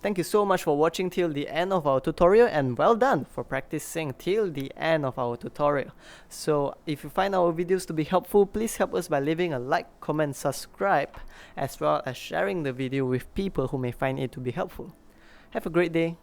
Thank you so much for watching till the end of our tutorial, and well done for practicing till the end of our tutorial. So if you find our videos to be helpful, please help us by leaving a like, comment, subscribe, as well as sharing the video with people who may find it to be helpful. Have a great day.